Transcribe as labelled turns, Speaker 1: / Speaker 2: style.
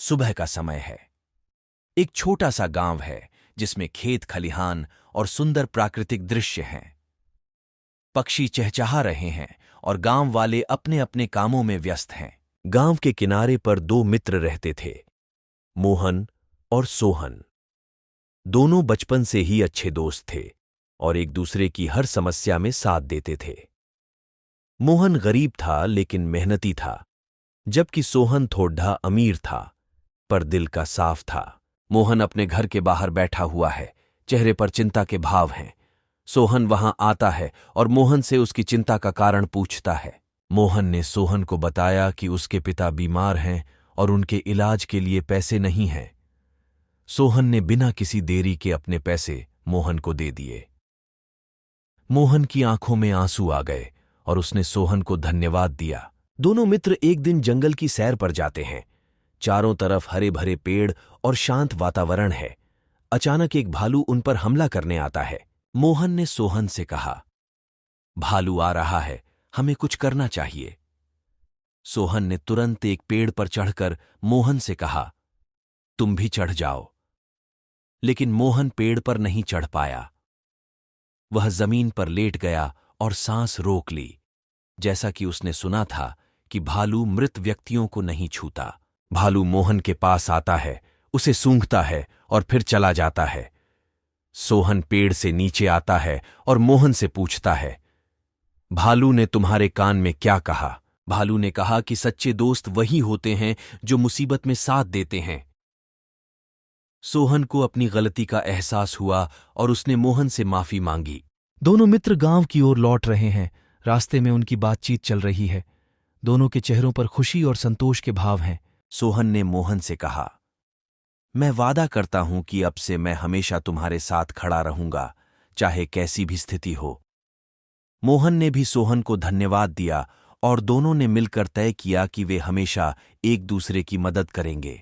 Speaker 1: सुबह का समय है। एक छोटा सा गांव है जिसमें खेत खलिहान और सुंदर प्राकृतिक दृश्य हैं। पक्षी चहचहा रहे हैं और गांव वाले अपने अपने कामों में व्यस्त हैं। गांव के किनारे पर दो मित्र रहते थे, मोहन और सोहन। दोनों बचपन से ही अच्छे दोस्त थे और एक दूसरे की हर समस्या में साथ देते थे। मोहन गरीब था लेकिन मेहनती था, जबकि सोहन थोड़ा अमीर था पर दिल का साफ था। मोहन अपने घर के बाहर बैठा हुआ है, चेहरे पर चिंता के भाव हैं। सोहन वहां आता है और मोहन से उसकी चिंता का कारण पूछता है। मोहन ने सोहन को बताया कि उसके पिता बीमार हैं और उनके इलाज के लिए पैसे नहीं हैं। सोहन ने बिना किसी देरी के अपने पैसे मोहन को दे दिए। मोहन की आंखों में आंसू आ गए और उसने सोहन को धन्यवाद दिया। दोनों मित्र एक दिन जंगल की सैर पर जाते हैं। चारों तरफ हरे भरे पेड़ और शांत वातावरण है। अचानक एक भालू उन पर हमला करने आता है। मोहन ने सोहन से कहा, भालू आ रहा है, हमें कुछ करना चाहिए। सोहन ने तुरंत एक पेड़ पर चढ़कर मोहन से कहा, तुम भी चढ़ जाओ। लेकिन मोहन पेड़ पर नहीं चढ़ पाया। वह जमीन पर लेट गया और सांस रोक ली, जैसा कि उसने सुना था कि भालू मृत व्यक्तियों को नहीं छूता। भालू मोहन के पास आता है, उसे सूंघता है और फिर चला जाता है। सोहन पेड़ से नीचे आता है और मोहन से पूछता है, भालू ने तुम्हारे कान में क्या कहा? भालू ने कहा कि सच्चे दोस्त वही होते हैं जो मुसीबत में साथ देते हैं। सोहन को अपनी गलती का एहसास हुआ और उसने मोहन से माफी मांगी। दोनों मित्र गांव की ओर लौट रहे हैं। रास्ते में उनकी बातचीत चल रही है। दोनों के चेहरों पर खुशी और संतोष के भाव हैं। सोहन ने मोहन से कहा, मैं वादा करता हूं कि अब से मैं हमेशा तुम्हारे साथ खड़ा रहूंगा, चाहे कैसी भी स्थिति हो। मोहन ने भी सोहन को धन्यवाद दिया और दोनों ने मिलकर तय किया कि वे हमेशा एक दूसरे की मदद करेंगे।